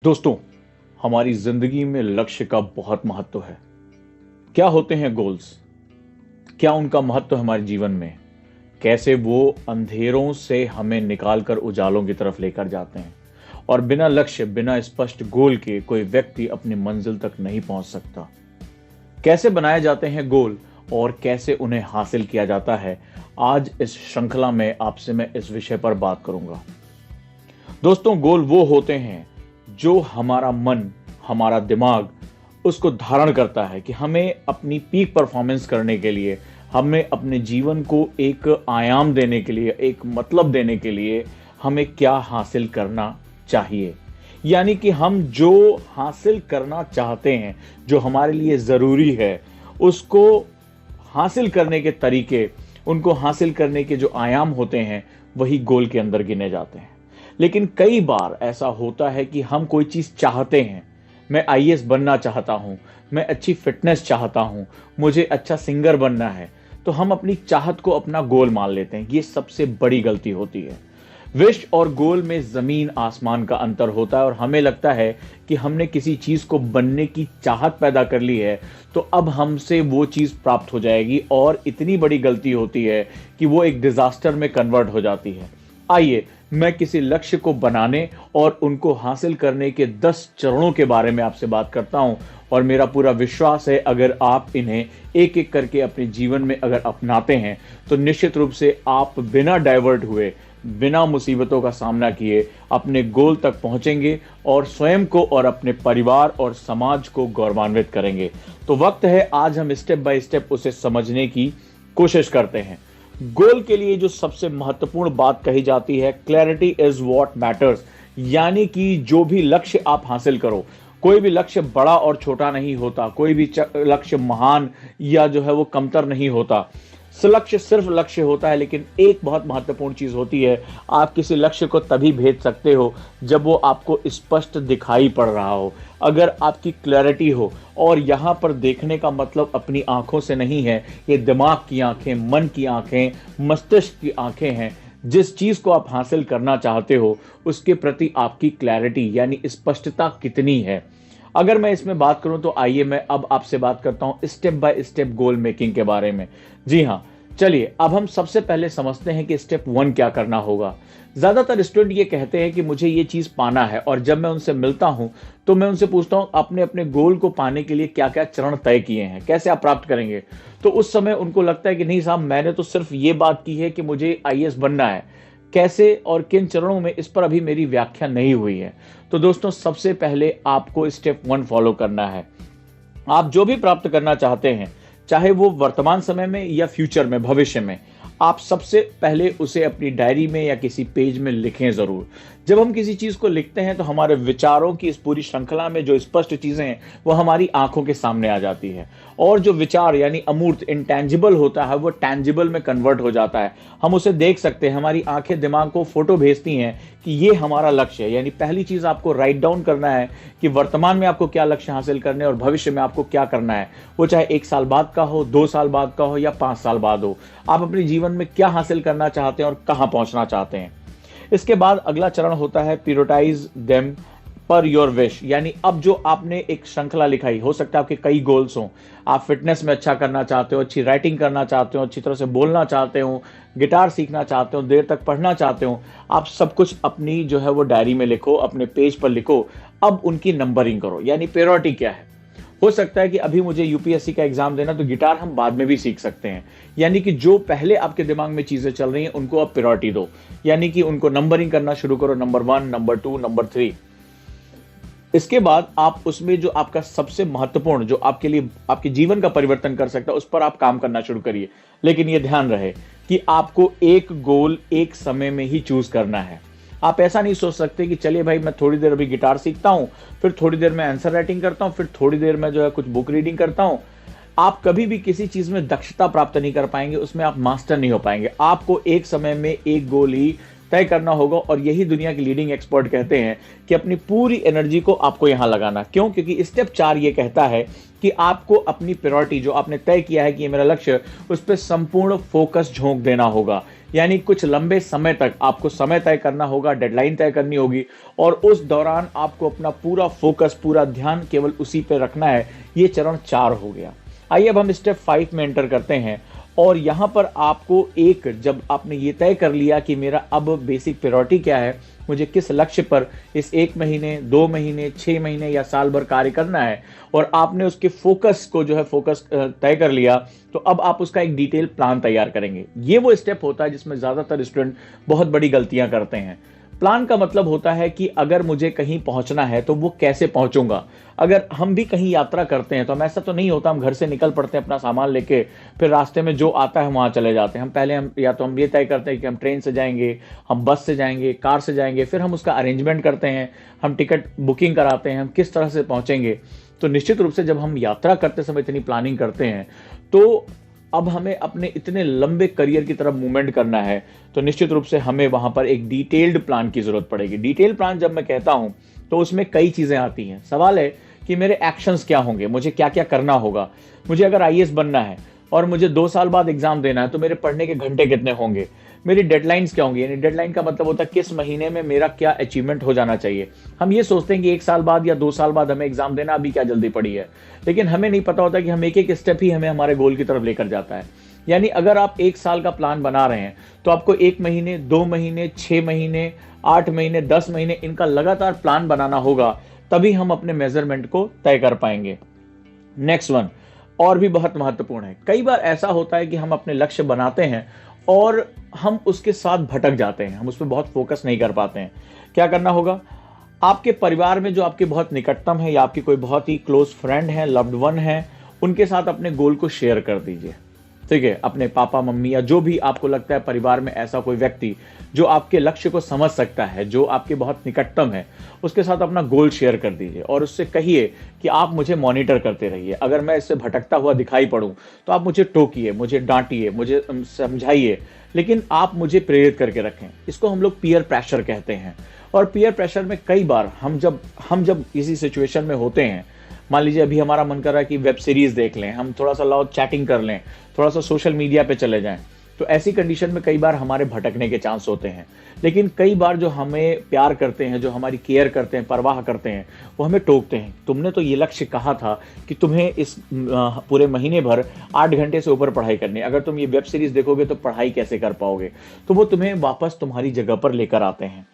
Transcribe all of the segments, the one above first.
दोस्तों, हमारी जिंदगी में लक्ष्य का बहुत महत्व है। क्या होते हैं गोल्स? क्या उनका महत्व हमारे जीवन में? कैसे वो अंधेरों से हमें निकालकर उजालों की तरफ लेकर जाते हैं? और बिना लक्ष्य, बिना स्पष्ट गोल के कोई व्यक्ति अपनी मंजिल तक नहीं पहुंच सकता। कैसे बनाए जाते हैं गोल और कैसे उन्हें हासिल किया जाता है, आज इस श्रृंखला में आपसे मैं इस विषय पर बात करूंगा। दोस्तों, गोल वो होते हैं जो हमारा मन, हमारा दिमाग उसको धारण करता है कि हमें अपनी पीक परफॉर्मेंस करने के लिए, हमें अपने जीवन को एक आयाम देने के लिए, एक मतलब देने के लिए हमें क्या हासिल करना चाहिए। यानी कि हम जो हासिल करना चाहते हैं, जो हमारे लिए ज़रूरी है, उसको हासिल करने के तरीके, उनको हासिल करने के जो आयाम होते हैं, वही गोल के अंदर गिने जाते हैं। लेकिन कई बार ऐसा होता है कि हम कोई चीज़ चाहते हैं। मैं आईएएस बनना चाहता हूँ, मैं अच्छी फिटनेस चाहता हूँ, मुझे अच्छा सिंगर बनना है, तो हम अपनी चाहत को अपना गोल मान लेते हैं। ये सबसे बड़ी गलती होती है। विश और गोल में ज़मीन आसमान का अंतर होता है और हमें लगता है कि हमने किसी चीज़ को बनने की चाहत पैदा कर ली है, तो अब हमसे वो चीज़ प्राप्त हो जाएगी, और इतनी बड़ी गलती होती है कि वो एक डिज़ास्टर में कन्वर्ट हो जाती है। आइए, मैं किसी लक्ष्य को बनाने और उनको हासिल करने के 10 चरणों के बारे में आपसे बात करता हूं, और मेरा पूरा विश्वास है अगर आप इन्हें एक एक करके अपने जीवन में अगर अपनाते हैं तो निश्चित रूप से आप बिना डाइवर्ट हुए, बिना मुसीबतों का सामना किए अपने गोल तक पहुंचेंगे और स्वयं को और अपने परिवार और समाज को गौरवान्वित करेंगे। तो वक्त है आज हम स्टेप बाय स्टेप उसे समझने की कोशिश करते हैं। गोल के लिए जो सबसे महत्वपूर्ण बात कही जाती है, क्लैरिटी इज व्हाट मैटर्स। यानी कि जो भी लक्ष्य आप हासिल करो, कोई भी लक्ष्य बड़ा और छोटा नहीं होता, कोई भी लक्ष्य महान या जो है वो कमतर नहीं होता। लक्ष्य सिर्फ लक्ष्य होता है, लेकिन एक बहुत महत्वपूर्ण चीज होती है, आप किसी लक्ष्य को तभी भेज सकते हो जब वो आपको स्पष्ट दिखाई पड़ रहा हो, अगर आपकी क्लैरिटी हो। और यहाँ पर देखने का मतलब अपनी आंखों से नहीं है, ये दिमाग की आंखें, मन की आंखें, मस्तिष्क की आंखें हैं। जिस चीज को आप हासिल करना चाहते हो उसके प्रति आपकी क्लैरिटी यानी स्पष्टता कितनी है। अगर मैं इसमें बात करूं तो आइए मैं अब आपसे बात करता हूं step by step goal making के बारे में। जी हां, चलिए अब हम सबसे पहले समझते हैं कि स्टेप 1 क्या करना होगा। ज्यादातर स्टूडेंट ये कहते हैं कि मुझे ये चीज पाना है, और जब मैं उनसे मिलता हूं तो मैं उनसे पूछता हूं अपने अपने गोल को पाने के लिए क्या क्या चरण तय किए हैं, कैसे आप प्राप्त करेंगे। तो उस समय उनको लगता है कि नहीं साहब, मैंने तो सिर्फ ये बात की है कि मुझे आईएएस बनना है, कैसे और किन चरणों में, इस पर अभी मेरी व्याख्या नहीं हुई है। तो दोस्तों, सबसे पहले आपको स्टेप 1 फॉलो करना है। आप जो भी प्राप्त करना चाहते हैं, चाहे वो वर्तमान समय में या फ्यूचर में, भविष्य में, आप सबसे पहले उसे अपनी डायरी में या किसी पेज में लिखें जरूर। जब हम किसी चीज को लिखते हैं तो हमारे विचारों की इस पूरी श्रृंखला में जो स्पष्ट चीजें हैं वो हमारी आंखों के सामने आ जाती है, और जो विचार यानी अमूर्त, इंटेंजिबल होता है, वो टैंजिबल में कन्वर्ट हो जाता है। हम उसे देख सकते हैं, हमारी आंखें दिमाग को फोटो भेजती हैं कि ये हमारा लक्ष्य है। यानी पहली चीज आपको राइट डाउन करना है कि वर्तमान में आपको क्या लक्ष्य हासिल करने और भविष्य में आपको क्या करना है। वो चाहे 1 साल बाद का हो, 2 साल बाद का हो या 5 साल बाद हो, आप अपने जीवन में क्या हासिल करना चाहते हैं और कहां पहुंचना चाहते हैं। इसके बाद अगला चरण होता है prioritise them per your wish. यानी अब जो आपने एक श्रृंखला लिखाई, हो सकता है आपके कई गोल्स हों, आप फिटनेस में अच्छा करना चाहते हो, अच्छी राइटिंग करना चाहते हो, अच्छी तरह से बोलना चाहते हो, गिटार सीखना चाहते हो, देर तक पढ़ना चाहते हो, आप सब कुछ अपनी जो है वो डायरी में लिखो, अपने पेज पर लिखो। अब उनकी नंबरिंग करो, यानी प्रायोरिटी क्या है। हो सकता है कि अभी मुझे यूपीएससी का एग्जाम देना, तो गिटार हम बाद में भी सीख सकते हैं। यानी कि जो पहले आपके दिमाग में चीजें चल रही हैं उनको आप प्रायोरिटी दो, यानी कि उनको नंबरिंग करना शुरू करो, नंबर 1, नंबर 2, नंबर 3। इसके बाद आप उसमें जो आपका सबसे महत्वपूर्ण, जो आपके लिए आपके जीवन का परिवर्तन कर सकता है, उस पर आप काम करना शुरू करिए। लेकिन यह ध्यान रहे कि आपको एक गोल एक समय में ही चूज करना है। आप ऐसा नहीं सोच सकते कि चलिए भाई मैं थोड़ी देर अभी गिटार सीखता हूं, फिर थोड़ी देर में आंसर राइटिंग करता हूं, फिर थोड़ी देर में जो है कुछ बुक रीडिंग करता हूं। आप कभी भी किसी चीज में दक्षता प्राप्त नहीं कर पाएंगे, उसमें आप मास्टर नहीं हो पाएंगे। आपको एक समय में एक गोल ही तय करना होगा, और यही दुनिया के लीडिंग एक्सपर्ट कहते हैं कि अपनी पूरी एनर्जी को आपको यहां लगाना। क्यों? क्योंकि स्टेप 4 ये कहता है कि आपको अपनी प्रायोरिटी, जो आपने तय किया है कि ये मेरा लक्ष्य, उस पर संपूर्ण फोकस झोंक देना होगा। यानी कुछ लंबे समय तक आपको समय तय करना होगा, डेडलाइन तय करनी होगी और उस दौरान आपको अपना पूरा फोकस, पूरा ध्यान केवल उसी पे रखना है। ये चरण 4 हो गया। आइए अब हम स्टेप 5 में एंटर करते हैं और यहाँ पर आपको जब आपने ये तय कर लिया कि मेरा अब बेसिक प्रायोरिटी क्या है, मुझे किस लक्ष्य पर इस 1 महीने, 2 महीने, 6 महीने या साल भर कार्य करना है और आपने उसके फोकस को फोकस तय कर लिया, तो अब आप उसका एक डिटेल प्लान तैयार करेंगे। ये वो स्टेप होता है जिसमें ज्यादातर स्टूडेंट बहुत बड़ी गलतियां करते हैं। प्लान का मतलब होता है कि अगर मुझे कहीं पहुंचना है तो वो कैसे पहुंचूंगा। अगर हम भी कहीं यात्रा करते हैं तो हम ऐसा तो नहीं होता हम घर से निकल पड़ते हैं अपना सामान लेके, फिर रास्ते में जो आता है वहां चले जाते हैं। हम पहले हम ये तय करते हैं कि हम ट्रेन से जाएंगे, हम बस से जाएंगे, कार से जाएंगे, फिर हम उसका अरेंजमेंट करते हैं, हम टिकट बुकिंग कराते हैं, हम किस तरह से पहुंचेंगे। तो निश्चित रूप से जब हम यात्रा करते समय इतनी प्लानिंग करते हैं तो अब हमें अपने इतने लंबे करियर की तरफ मूवमेंट करना है, तो निश्चित रूप से हमें वहां पर एक डिटेल्ड प्लान की जरूरत पड़ेगी। डिटेल्ड प्लान जब मैं कहता हूं तो उसमें कई चीजें आती हैं। सवाल है कि मेरे एक्शंस क्या होंगे, मुझे क्या क्या करना होगा। मुझे अगर आईएएस बनना है और मुझे 2 साल बाद एग्जाम देना है तो मेरे पढ़ने के घंटे कितने होंगे, मेरी डेडलाइंस क्या होंगी। यानी डेडलाइन का मतलब होता है किस महीने में मेरा क्या अचीवमेंट हो जाना चाहिए। हम ये सोचते हैं कि 1 साल बाद या 2 साल बाद हमें एग्जाम देना, अभी क्या जल्दी पड़ी है, लेकिन हमें नहीं पता होता कि हम एक एक स्टेप ही हमें हमारे गोल की तरफ लेकर जाता है। यानी अगर आप 1 साल का प्लान बना रहे हैं तो आपको 1 महीने, 2 महीने, 6 महीने, 8 महीने, 10 महीने इनका लगातार प्लान बनाना होगा, तभी हम अपने मेजरमेंट को तय कर पाएंगे। नेक्स्ट वन और भी बहुत महत्वपूर्ण है। कई बार ऐसा होता है कि हम अपने लक्ष्य बनाते हैं और हम उसके साथ भटक जाते हैं, हम उस पर बहुत फोकस नहीं कर पाते हैं। क्या करना होगा, आपके परिवार में जो आपके बहुत निकटतम है या आपकी कोई बहुत ही क्लोज फ्रेंड है, लव्ड वन है, उनके साथ अपने गोल को शेयर कर दीजिए। ठीक है, अपने पापा मम्मी या जो भी आपको लगता है परिवार में ऐसा कोई व्यक्ति जो आपके लक्ष्य को समझ सकता है, जो आपके बहुत निकटतम है, उसके साथ अपना गोल शेयर कर दीजिए और उससे कहिए कि आप मुझे मॉनिटर करते रहिए। अगर मैं इससे भटकता हुआ दिखाई पड़ूं तो आप मुझे टोकिए, मुझे डांटिए, मुझे समझाइए, लेकिन आप मुझे प्रेरित करके रखें। इसको हम लोग पीयर प्रेशर कहते हैं। और पीयर प्रेशर में कई बार हम जब किसी सिचुएशन में होते हैं, मान लीजिए अभी हमारा मन कर रहा है कि वेब सीरीज देख लें, हम थोड़ा सा लाउड चैटिंग कर लें, थोड़ा सा सोशल मीडिया पे चले जाएं, तो ऐसी कंडीशन में कई बार हमारे भटकने के चांस होते हैं। लेकिन कई बार जो हमें प्यार करते हैं, जो हमारी केयर करते हैं, परवाह करते हैं, वो हमें टोकते हैं। तुमने तो ये लक्ष्य कहा था कि तुम्हें इस पूरे महीने भर 8 घंटे से ऊपर पढ़ाई करनी है, अगर तुम ये वेब सीरीज देखोगे तो पढ़ाई कैसे कर पाओगे। तो वो तुम्हें वापस तुम्हारी जगह पर लेकर आते हैं।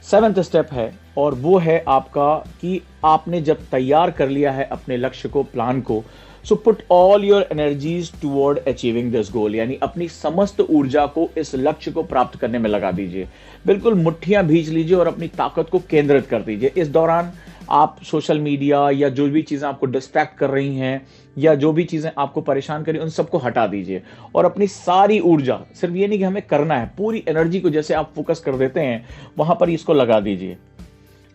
7th स्टेप है और वो है आपका कि आपने जब तैयार कर लिया है अपने लक्ष्य को, प्लान को, so put all your energies toward achieving this goal. यानी अपनी समस्त ऊर्जा को इस लक्ष्य को प्राप्त करने में लगा दीजिए। बिल्कुल मुट्ठियां भींच लीजिए और अपनी ताकत को केंद्रित कर दीजिए। इस दौरान आप सोशल मीडिया या जो भी चीजें आपको डिस्ट्रैक्ट कर रही हैं या जो भी चीजें आपको परेशान कर रही हैं, उन सबको हटा दीजिए और अपनी सारी ऊर्जा, सिर्फ ये नहीं कि हमें करना है, पूरी एनर्जी को जैसे आप फोकस कर देते हैं वहां पर इसको लगा दीजिए।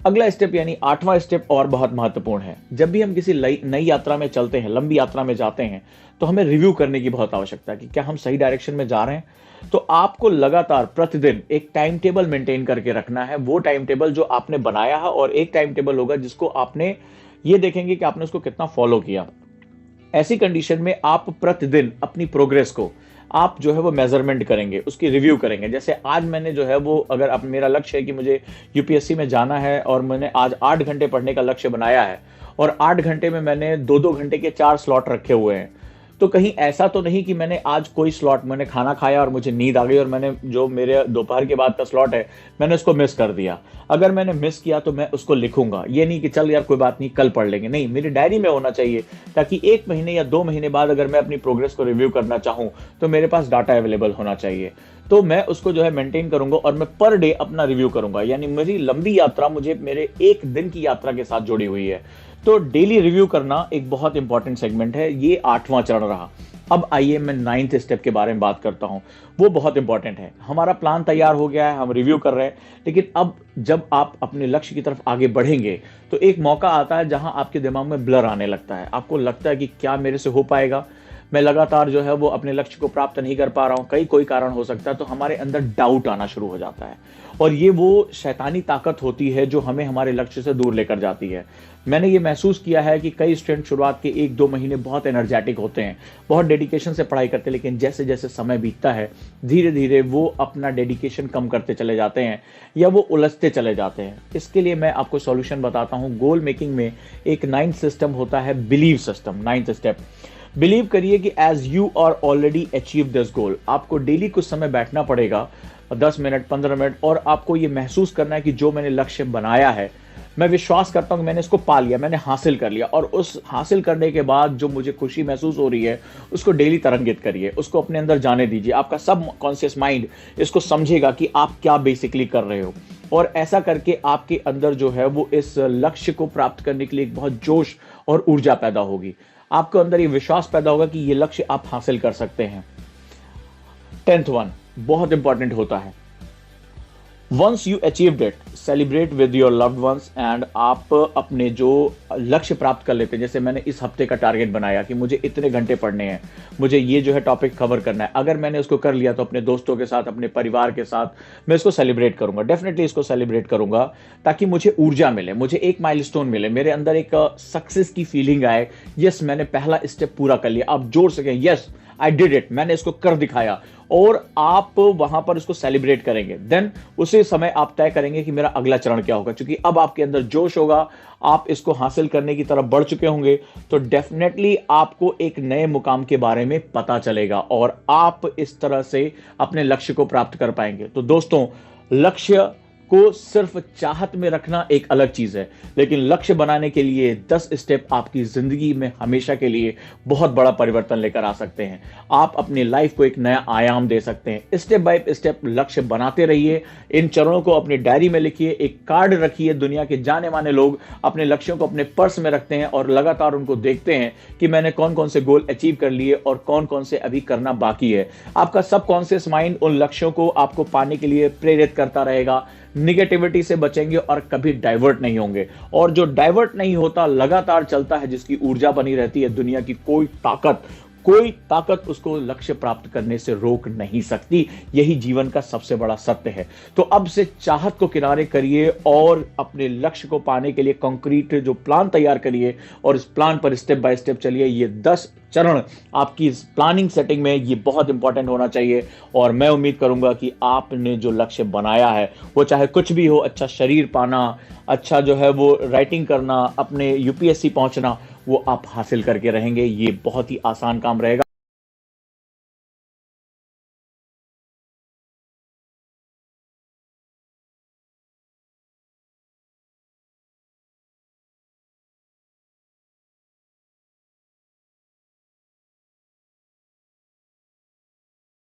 अगला स्टेप यानी 8वां स्टेप और बहुत महत्वपूर्ण है। जब भी हम किसी नई यात्रा में चलते हैं, लंबी यात्रा में जाते हैं, तो हमें रिव्यू करने की बहुत आवश्यकता है कि क्या हम सही डायरेक्शन में जा रहे हैं। तो आपको लगातार प्रतिदिन एक टाइम टेबल मेंटेन करके रखना है। वो टाइम टेबल जो आपने बनाया है और एक टाइम टेबल होगा जिसको आपने ये देखेंगे कि आपने उसको कितना फॉलो किया। ऐसी कंडीशन में आप प्रतिदिन अपनी प्रोग्रेस को आप वो मेजरमेंट करेंगे, उसकी रिव्यू करेंगे। जैसे आज मैंने अगर अब मेरा लक्ष्य है कि मुझे यूपीएससी में जाना है और मैंने आज 8 घंटे पढ़ने का लक्ष्य बनाया है और 8 घंटे में मैंने 2-2 घंटे के 4 स्लॉट रखे हुए हैं, तो कहीं ऐसा तो नहीं कि मैंने आज कोई स्लॉट, मैंने खाना खाया और मुझे नींद आ गई और मैंने जो मेरे दोपहर के बाद का स्लॉट है मैंने उसको मिस कर दिया। अगर मैंने मिस किया तो मैं उसको लिखूंगा, ये नहीं कि चल यार कोई बात नहीं कल पढ़ लेंगे। नहीं, मेरी डायरी में होना चाहिए ताकि 1 महीने या 2 महीने बाद अगर मैं अपनी प्रोग्रेस को रिव्यू करना चाहूं तो मेरे पास डाटा अवेलेबल होना चाहिए। तो मैं उसको मेंटेन करूंगा और मैं पर डे अपना रिव्यू करूंगा। यानी मेरी लंबी यात्रा मुझे मेरे 1 दिन की यात्रा के साथ जुड़ी हुई है। तो डेली रिव्यू करना एक बहुत इंपॉर्टेंट सेगमेंट है। ये 8वां चरण रहा। अब आइए मैं 9th स्टेप के बारे में बात करता हूं। वो बहुत इंपॉर्टेंट है। हमारा प्लान तैयार हो गया है, हम रिव्यू कर रहे हैं, लेकिन अब जब आप अपने लक्ष्य की तरफ आगे बढ़ेंगे तो एक मौका आता है जहां आपके दिमाग में ब्लर आने लगता है। आपको लगता है कि क्या मेरे से हो पाएगा, मैं लगातार जो है वो अपने लक्ष्य को प्राप्त नहीं कर पा रहा हूँ, कोई कारण हो सकता है, तो हमारे अंदर डाउट आना शुरू हो जाता है। और ये वो शैतानी ताकत होती है जो हमें हमारे लक्ष्य से दूर लेकर जाती है। मैंने ये महसूस किया है कि कई स्टूडेंट शुरुआत के 1-2 महीने बहुत एनर्जेटिक होते हैं, बहुत डेडिकेशन से पढ़ाई करते हैं, लेकिन जैसे जैसे समय बीतता है धीरे धीरे वो अपना डेडिकेशन कम करते चले जाते हैं या वो उलझते चले जाते हैं। इसके लिए मैं आपको सॉल्यूशन बताता हूँ। गोल मेकिंग में एक 9th सिस्टम होता है, believe system. 9th step, believe करिए कि as you are already achieve this goal. आपको डेली कुछ समय बैठना पड़ेगा, 10 मिनट 15 मिनट, और आपको ये महसूस करना है कि जो मैंने लक्ष्य बनाया है, मैं विश्वास करता हूं कि मैंने इसको पा लिया, मैंने हासिल कर लिया। और उस हासिल करने के बाद जो मुझे खुशी महसूस हो रही है उसको डेली तरंगित करिए, उसको अपने अंदर जाने दीजिए। आपका सब कॉन्शियस माइंड इसको समझेगा कि आप क्या बेसिकली कर रहे हो, और ऐसा करके आपके अंदर जो है वो इस लक्ष्य को प्राप्त करने के लिए एक बहुत जोश और ऊर्जा पैदा होगी। आपके अंदर ये विश्वास पैदा होगा कि ये लक्ष्य आप हासिल कर सकते हैं। 10th वन बहुत इंपॉर्टेंट होता है। Once you achieved it, celebrate with your loved ones. And आप अपने जो लक्ष्य प्राप्त कर लेते हैं, जैसे मैंने इस हफ्ते का टारगेट बनाया कि मुझे इतने घंटे पढ़ने हैं, मुझे ये जो है टॉपिक कवर करना है, अगर मैंने उसको कर लिया तो अपने दोस्तों के साथ, अपने परिवार के साथ मैं इसको सेलिब्रेट करूंगा, डेफिनेटली इसको सेलिब्रेट करूंगा, ताकि मुझे ऊर्जा मिले, मुझे एक माइलस्टोन मिले, मेरे अंदर एक सक्सेस की फीलिंग आए। यस, मैंने पहला स्टेप पूरा कर लिया। आप जोर से कहें, यस आई डिड इट, मैंने इसको कर दिखाया, और आप वहां पर इसको सेलिब्रेट करेंगे। देन उसी समय आप तय करेंगे कि मेरा अगला चरण क्या होगा, क्योंकि अब आपके अंदर जोश होगा, आप इसको हासिल करने की तरफ बढ़ चुके होंगे, तो डेफिनेटली आपको एक नए मुकाम के बारे में पता चलेगा और आप इस तरह से अपने लक्ष्य को प्राप्त कर पाएंगे। तो दोस्तों, लक्ष्य को सिर्फ चाहत में रखना एक अलग चीज है, लेकिन लक्ष्य बनाने के लिए 10 स्टेप आपकी जिंदगी में हमेशा के लिए बहुत बड़ा परिवर्तन लेकर आ सकते हैं। आप अपनी लाइफ को एक नया आयाम दे सकते हैं। स्टेप बाय स्टेप लक्ष्य बनाते रहिए, इन चरणों को अपनी डायरी में लिखिए, एक कार्ड रखिए। दुनिया के जाने माने लोग अपने लक्ष्यों को अपने पर्स में रखते हैं और लगातार उनको देखते हैं कि मैंने कौन कौन से गोल अचीव कर लिए और कौन कौन से अभी करना बाकी है। आपका सबकॉन्शियस माइंड उन लक्ष्यों को आपको पाने के लिए प्रेरित करता रहेगा। निगेटिविटी से बचेंगे और कभी डाइवर्ट नहीं होंगे, और जो डाइवर्ट नहीं होता, लगातार चलता है, जिसकी ऊर्जा बनी रहती है, दुनिया की कोई ताकत उसको लक्ष्य प्राप्त करने से रोक नहीं सकती। यही जीवन का सबसे बड़ा सत्य है। तो अब से चाहत को किनारे करिए और अपने लक्ष्य को पाने के लिए कंक्रीट जो प्लान तैयार करिए, और इस प्लान पर स्टेप बाय स्टेप चलिए। ये 10 चरण आपकी इस प्लानिंग सेटिंग में ये बहुत इंपॉर्टेंट होना चाहिए, और मैं उम्मीद करूंगा कि आपने जो लक्ष्य बनाया है, वो चाहे कुछ भी हो, अच्छा शरीर पाना, अच्छा जो है वो राइटिंग करना, अपने यूपीएससी पहुंचना, वो आप हासिल करके रहेंगे। ये बहुत ही आसान काम रहेगा।